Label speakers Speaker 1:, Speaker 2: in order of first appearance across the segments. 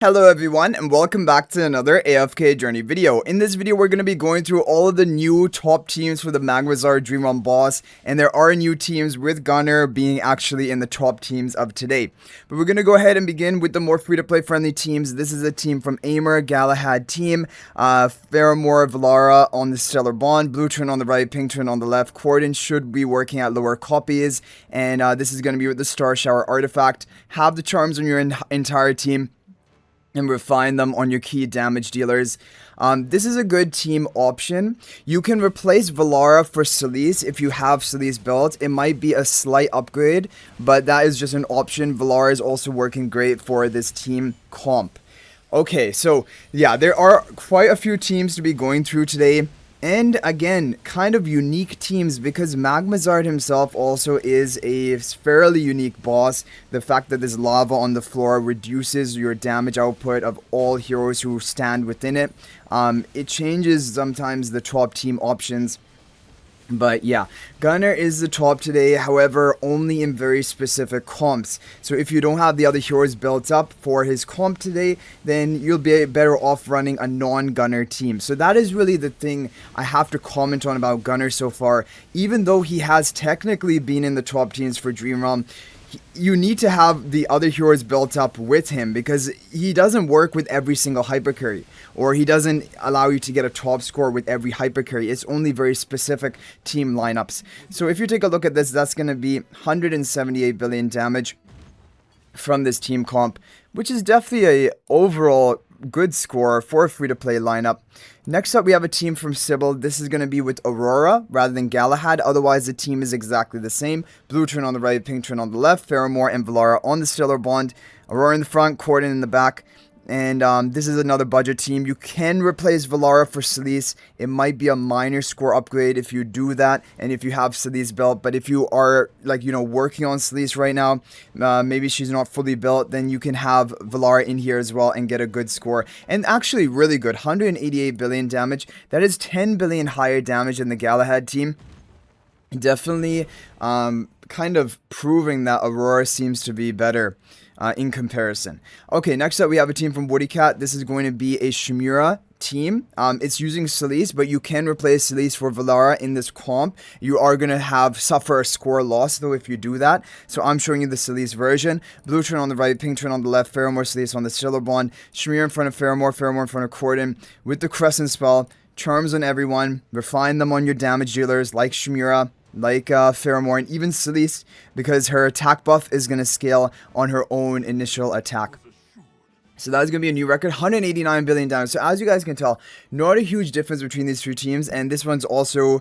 Speaker 1: Hello everyone and welcome back to another AFK Journey video. In this video we're going to be going through all of the new top teams for the Magmazard Dream Run boss, and there are new teams with Gunnar being actually in the top teams of today. But we're going to go ahead and begin with the more free-to-play friendly teams. This is a team from AFK Gala Team, Faramore, Valara on the Stellar Bond, Blue Turn on the right, Pink Turn on the left. Corden should be working at lower copies, and this is going to be with the Star Shower artifact. Have the charms on your entire team and refine them on your key damage dealers. This is a good team option. You can replace Valara for Celise if you have Celise built. It might be a slight upgrade, but that is just an option. Valara is also working great for this team comp. Okay, so yeah, there are quite a few teams to be going through today. And again, kind of unique teams because Magmazard himself also is a fairly unique boss. The fact that there's lava on the floor reduces your damage output of all heroes who stand within it. It changes sometimes the top team options. But yeah, Gunnar is the top today, however, only in very specific comps. So if you don't have the other heroes built up for his comp today, then you'll be better off running a non-Gunnar team. So that is really the thing I have to comment on about Gunnar so far. Even though he has technically been in the top teams for Dream Realm, you need to have the other heroes built up with him because he doesn't work with every single hypercarry, or he doesn't allow you to get a top score with every hypercarry. It's only very specific team lineups. So if you take a look at this, that's going to be 178 billion damage from this team comp, which is definitely a overall good score for a free-to-play lineup. Next up, we have a team from Sybil. This is going to be with Aurora rather than Galahad. Otherwise, the team is exactly the same. Blue turn on the right, pink turn on the left. Faramore and Valara on the Stellar Bond. Aurora in the front, Corden in the back. And this is another budget team. You can replace Valara for Celise. It might be a minor score upgrade if you do that and if you have Celise built. But if you are, like, you know, working on Celise right now, maybe she's not fully built, then you can have Valara in here as well and get a good score. And actually really good. 188 billion damage. That is 10 billion higher damage than the Galahad team. Definitely kind of proving that Aurora seems to be better in comparison. Okay, next up we have a team from Woody Cat. This is going to be a Shemira team. It's using Celise, but you can replace Celise for Valara in this comp. You are going to suffer a score loss though if you do that. So I'm showing you the Celise version. Blue turn on the right, pink turn on the left, Faramore Celise on the Stellar Bond, Shemira in front of Faramore, Faramore in front of Corden with the Crescent spell, charms on everyone, refine them on your damage dealers like Shemira, like Faramore, and even Celise, because her attack buff is going to scale on her own initial attack. So that's going to be a new record, 189 billion damage. So as you guys can tell, not a huge difference between these two teams, and this one's also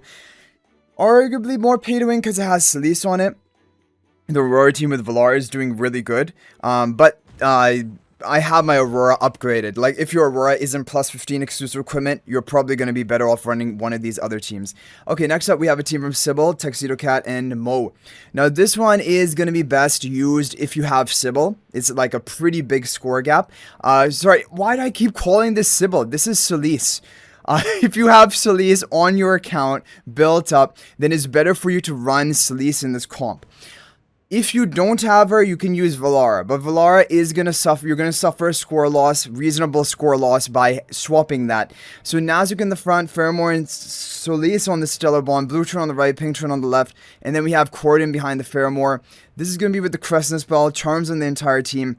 Speaker 1: arguably more pay to win because it has Celise on it. The Aurora team with Valara is doing really good, but I have my Aurora upgraded. Like, if your Aurora isn't plus 15 exclusive equipment, you're probably going to be better off running one of these other teams. Okay, next up we have a team from Sybil, Tuxedo Cat, and Mo. Now, this one is going to be best used if you have Sybil. It's like a pretty big score gap. Sorry, why do I keep calling this Sybil? This is Celise. If you have Celise on your account built up, then it's better for you to run Celise in this comp. If you don't have her, you can use Valara, but Valara is going to suffer, you're going to suffer a score loss, reasonable score loss by swapping that. So Nazrik in the front, Faramore and Celise on the Stellar Bond, Blue turn on the right, pink turn on the left, and then we have Corden behind the Faramore. This is going to be with the Crescent spell, charms on the entire team.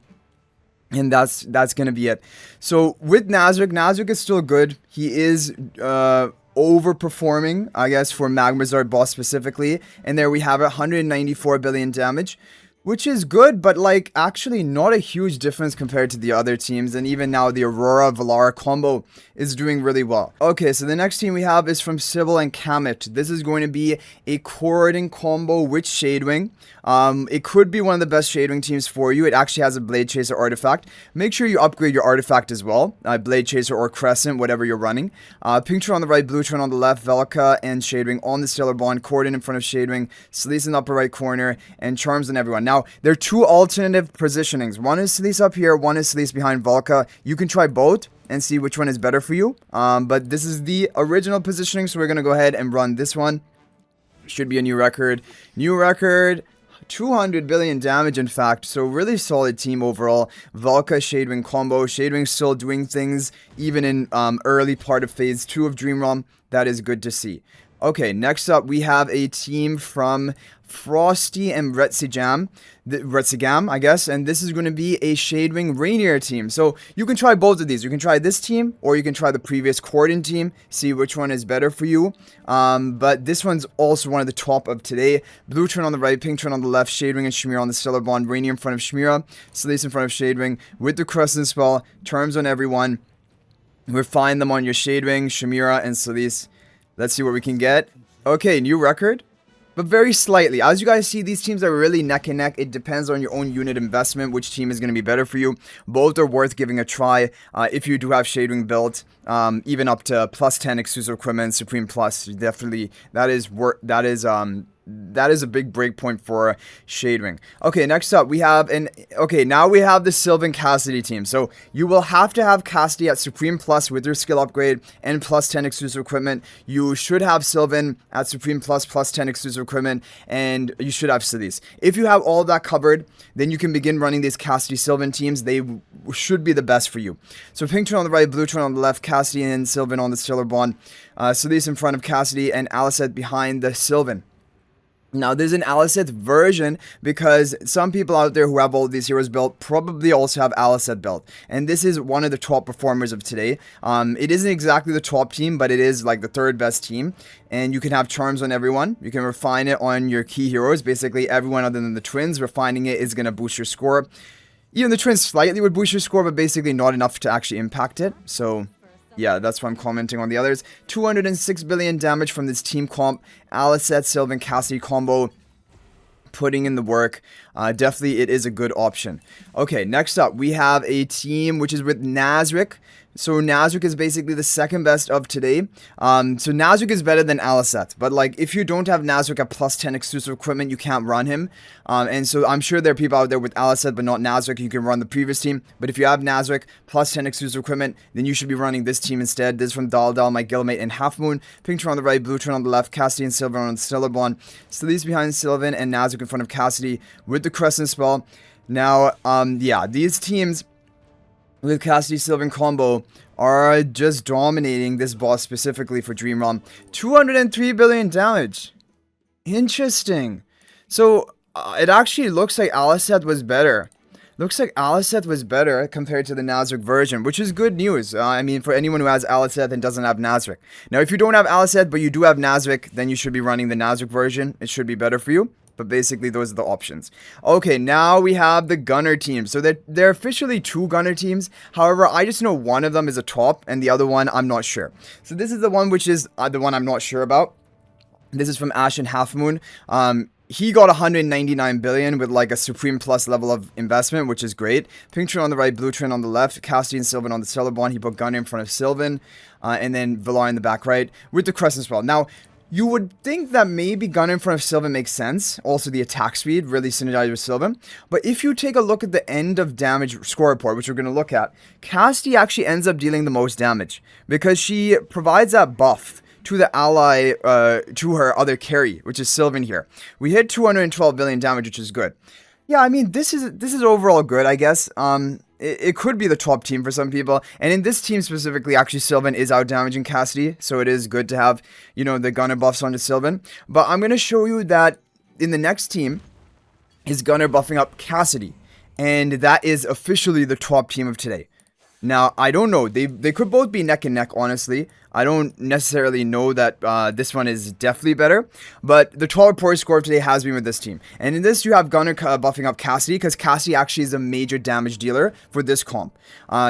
Speaker 1: And that's going to be it. So with Nazrik is still good. He is overperforming, I guess, for Magmazard boss specifically. And there we have it, 194 billion damage, which is good, but like actually not a huge difference compared to the other teams. And even now the Aurora Valara combo is doing really well. Okay, so the next team we have is from Sybil and Kamet. This is going to be a Corden combo with Shadewing. It could be one of the best Shadewing teams for you. It actually has a Blade Chaser artifact. Make sure you upgrade your artifact as well. Blade Chaser or Crescent, whatever you're running. Pink turn on the right, blue turn on the left, Velka and Shadewing on the Stellar Bond, Corden in front of Shadewing, Celise in the upper right corner, and charms on everyone. Now, there are two alternative positionings. One is Celise up here, one is Celise behind Velka. You can try both and see which one is better for you. But this is the original positioning, so we're going to go ahead and run this one. Should be a new record. New record. 200 billion damage, in fact. So really solid team overall. Valka Shadewing combo. Shadewing still doing things even in early part of phase 2 of Dream Realm. That is good to see. Okay, next up we have a team from Frosty and Retsigam, I guess, and this is going to be a Shadewing Rainier team. So you can try both of these. You can try this team, or you can try the previous Cordon team, see which one is better for you. But this one's also one of the top of today. Blue turn on the right, pink turn on the left, Shadewing and Shemira on the Stellar Bond, Rainier in front of Shemira, Solace in front of Shadewing, with the Crescent spell, terms on everyone. Refine them on your Shadewing, Shemira, and Solace. Let's see what we can get. Okay, new record. But very slightly. As you guys see, these teams are really neck and neck. It depends on your own unit investment, which team is going to be better for you. Both are worth giving a try if you do have Shadewing built. Even up to plus 10 exclusive equipment, Supreme Plus. Definitely, that is a big break point for Shadewing. Okay, next up we have now we have the Sylvan Cassadee team. So you will have to have Cassadee at Supreme Plus with your skill upgrade and plus 10 exclusive equipment. You should have Sylvan at Supreme Plus, plus 10 exclusive equipment, and you should have Solace. If you have all of that covered, then you can begin running these Cassadee Sylvan teams. They should be the best for you. So pink turn on the right, blue turn on the left, Cassadee and Sylvan on the Stellar Bond, Solace in front of Cassadee, and Aliceth behind the Sylvan. Now, there's an Aliceth version because some people out there who have all these heroes built probably also have Aliceth built. And this is one of the top performers of today. It isn't exactly the top team, but it is like the third best team. And you can have charms on everyone. You can refine it on your key heroes. Basically, everyone other than the twins, refining it is going to boost your score. Even the twins slightly would boost your score, but basically not enough to actually impact it. So yeah, that's why I'm commenting on the others. 206 billion damage from this team comp. Aliceth, Sylvan, Cassadee combo. Putting in the work. Definitely it is a good option. Okay, next up we have a team which is with Nazrik. So Nazrik is basically the second best of today. So Nazrik is better than Aliceth. But like if you don't have Nazrik at plus 10 exclusive equipment, you can't run him. And so I'm sure there are people out there with Aliceth but not Nazrik. You can run the previous team. But if you have Nazrik plus 10 exclusive equipment, then you should be running this team instead. This is from Dal, my guildmate, and Half Moon. Pink turn on the right, blue turn on the left, Cassadee and Sylvan on the Stellar Bond. Solace behind Sylvan and Nazrik in front of Cassadee with the Crescent spell. Now, yeah, these teams with Cassadee Sylvan combo are just dominating this boss specifically for Dream Realm. 203 billion damage. Interesting. So it actually looks like Aliceth was better. Looks like Aliceth was better compared to the Nazrik version, which is good news. I mean, for anyone who has Aliceth and doesn't have Nazrik. Now, if you don't have Aliceth, but you do have Nazrik, then you should be running the Nazrik version. It should be better for you. But basically, those are the options. Okay, now we have the Gunnar team. So they're officially 2 Gunnar teams. However, I just know one of them is a top, and the other one, I'm not sure. So this is the one which is the one I'm not sure about. This is from Ash and Half Moon. He got 199 billion with like a Supreme Plus level of investment, which is great. Pink turn on the right, blue turn on the left, Cassadee and Sylvan on the Stellar Bond. He put Gunnar in front of Sylvan, and then Villar in the back right with the Crescent spell. Now, you would think that maybe Gunnar in front of Sylvan makes sense. Also, the attack speed really synergizes with Sylvan. But if you take a look at the end of damage score report, which we're going to look at, Cassadee actually ends up dealing the most damage because she provides that buff to the ally, to her other carry, which is Sylvan here. We hit 212 billion damage, which is good. Yeah, I mean, this is overall good, I guess. It could be the top team for some people. And in this team specifically, actually, Sylvan is out-damaging Cassadee. So it is good to have, you know, the Gunnar buffs onto Sylvan. But I'm going to show you that in the next team is Gunnar buffing up Cassadee. And that is officially the top team of today. Now, I don't know. They could both be neck and neck, honestly. I don't necessarily know that this one is definitely better, but the 12 report score of today has been with this team. And in this, you have Gunnar buffing up Cassadee, because Cassadee actually is a major damage dealer for this comp.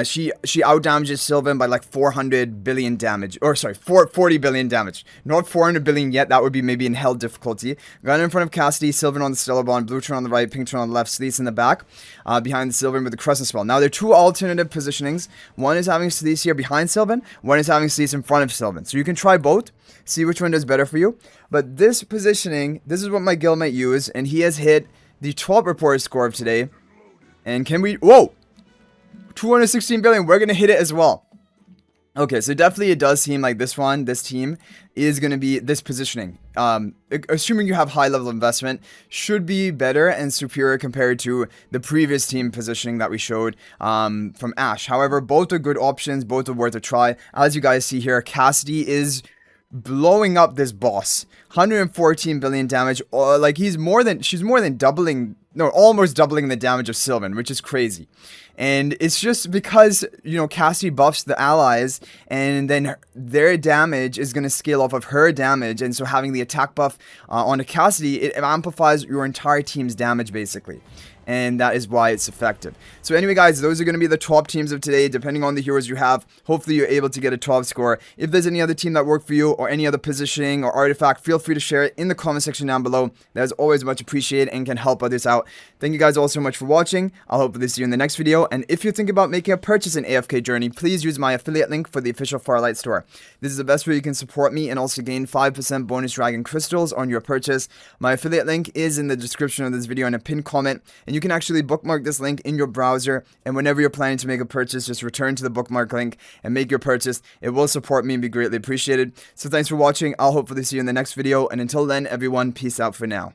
Speaker 1: She out-damages Sylvan by like 400 billion damage, or sorry, 40 billion damage. Not 400 billion yet, that would be maybe in hell difficulty. Gunnar in front of Cassadee, Sylvan on the Stellar Bond, blue turn on the right, pink turn on the left, Solace in the back, behind the Sylvan with the Crescent spell. Now, there are 2 alternative positionings. One is having Solace here behind Sylvan, one is having Solace in front of Sylvan. So you can try both, see which one does better for you. But this positioning, this is what my guildmate used, and he has hit the 12 report score of today. And can we, whoa, 216 billion, we're going to hit it as well. Okay, so definitely it does seem like this team is going to be this positioning. Assuming you have high level investment, should be better and superior compared to the previous team positioning that we showed from Ash. However, both are good options, both are worth a try. As you guys see here, Cassadee is blowing up this boss. 114 billion damage. Like she's more than doubling, no, almost doubling the damage of Sylvan, which is crazy. And it's just because, Cassie buffs the allies, and then their damage is going to scale off of her damage. And so having the attack buff on a Cassadee, it amplifies your entire team's damage, basically. And that is why it's effective. So anyway, guys, those are going to be the top teams of today. Depending on the heroes you have, hopefully you're able to get a top score. If there's any other team that worked for you, or any other positioning or artifact, feel free to share it in the comment section down below. That is always much appreciated and can help others out. Thank you guys all so much for watching. I'll hopefully see you in the next video. And if you think about making a purchase in AFK Journey, please use my affiliate link for the official Farlight store. This is the best way you can support me and also gain 5% bonus dragon crystals on your purchase. My affiliate link is in the description of this video and a pinned comment, and you can actually bookmark this link in your browser, and whenever you're planning to make a purchase, just return to the bookmark link and make your purchase. It will support me and be greatly appreciated. So thanks for watching. I'll hopefully see you in the next video, and until then, everyone, peace out for now.